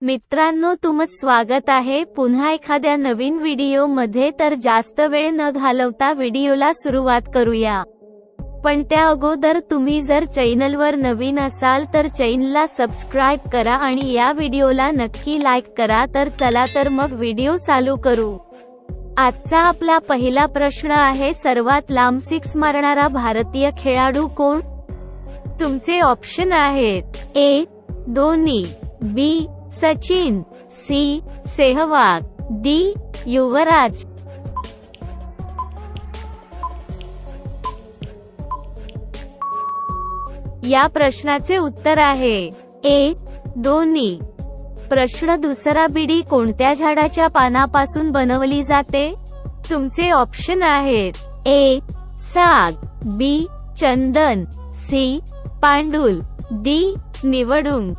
मित्रांनो, तुमचं स्वागत आहे पुन्हा एखाद्या नवीन व्हिडिओ मध्ये। तर जास्त वेळ न घालवता व्हिडिओला सुरुवात करूया। पण त्या अगोदर तुम्ही जर चॅनलवर नवीन असाल तर चॅनलला सबस्क्राइब करा आणि या व्हिडिओला नक्की लाईक करा। तर चला तर मग व्हिडिओ चालू करू। आजचा आपला पहिला प्रश्न आहे, सर्वात लांब सिक्स मारणारा भारतीय खेळाडू कोण? तुमचे ऑप्शन आहेत: ए धोनी, बी सचिन, सी सेहवाग, डी युवराज। या प्रश्नाचे उत्तर आहे ए धोनी। प्रश्न दुसरा, बीडी कोणत्या झाडाच्या पानापासून बनवली जाते? तुमचे ऑप्शन आहेत: ए साग, बी चंदन, सी पांडुल, डी निवडुंग।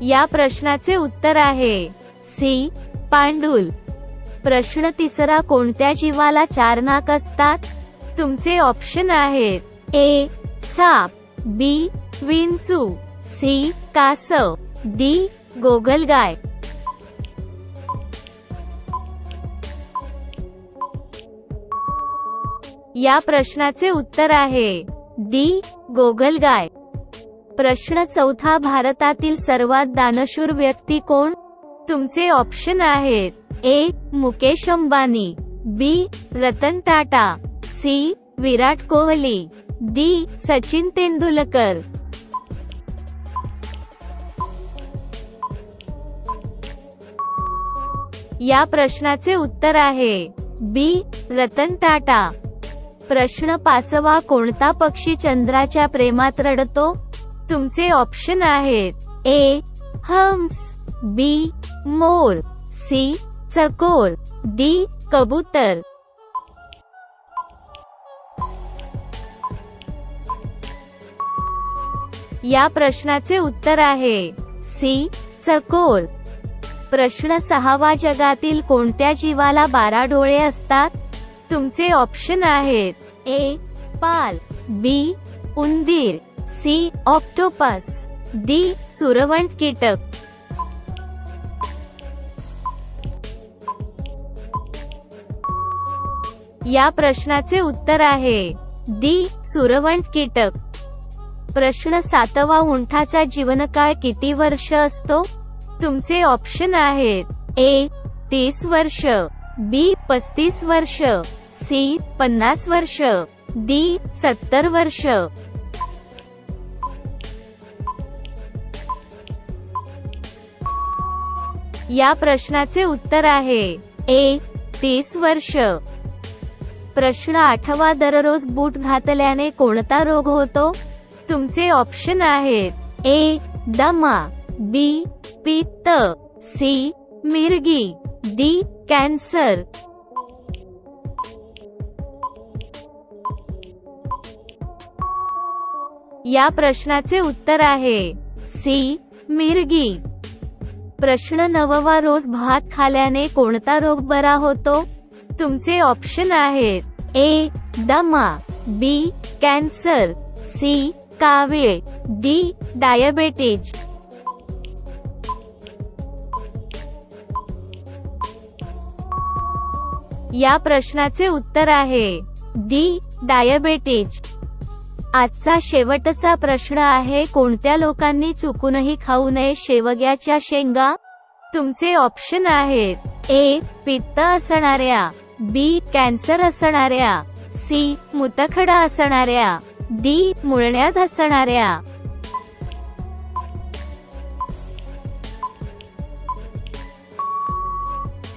या प्रश्नाचे उत्तर आहे सी पांडुल। प्रश्न तिसरा, कोणत्या जीवाला चार नाक असतात? तुमचे ऑप्शन आहेत: ए साप, बी विंचू, सी कासव, डी गोगलगाय। या प्रश्नाचे उत्तर आहे डी गोगलगाय। प्रश्न चौथा, भारतातील सर्वात दानशूर व्यक्ती कोण? तुमचे ऑप्शन आहेत: ए मुकेश अंबानी, बी रतन टाटा, सी विराट कोहली, डी सचिन तेंडुलकर। या प्रश्नाचे उत्तर आहे बी रतन टाटा। प्रश्न पाचवा, कोणता पक्षी चंद्राच्या प्रेमात रडतो? तुमचे ऑप्शन आहेत: ए हंस, बी मोर, सी चकोर, डी कबूतर। या प्रश्नाचे उत्तर आहे सी चकोर। प्रश्न सहावा, जगातील कोणत्या जीवाला 12 डोळे असतात? तुमचे ऑप्शन आहेत: ए पाल, बी उंदीर, सी ऑक्टोपस, डी सुरवंट कीटक। या प्रश्नाचे उत्तर आहे डी सुरवंट कीटक। प्रश्न सातवा, उंटाचा जीवनकाळ किती वर्ष असतो? तुमचे ऑप्शन आहेत: ए 30 वर्ष, बी 35 वर्ष, सी 50 वर्ष, डी 70 वर्ष। या प्रश्नाचे उत्तर आहे ए 30 वर्ष। प्रश्न आठवा, दररोज बूट घातल्याने कोणता रोग होतो? तुमचे ऑप्शन आहेत: ए दमा, बी पित्त, सी मिरगी, डी कॅन्सर। या प्रश्नाचे उत्तर आहे सी मिरगी। प्रश्न नववा, रोज भात खाल्याने कोणता रोग बरा होतो? तुमचे ऑप्शन आहेत: ए दमा, बी कॅन्सर, सी कावीळ, डी डायबेटीज। या प्रश्नाचे उत्तर आहे डी डायबेटीज। आजचा शेवटचा प्रश्न आहे, कोणत्या लोकांनी चुकूनही खाऊ नये शेवग्याच्या शेंगा? तुमचे ऑप्शन आहेत: ए पित्त असणाऱ्या, बी कॅन्सर असणाऱ्या, सी मूतखडा असणाऱ्या, डी मुळण्यात असणाऱ्या।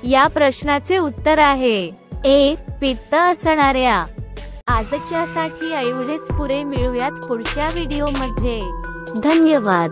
या प्रश्नाचे उत्तर आहे ए पित्त असणाऱ्या। आजच्यासाठी एवढेच पुरे, मिळूयात पुढच्या व्हिडिओमध्ये। धन्यवाद।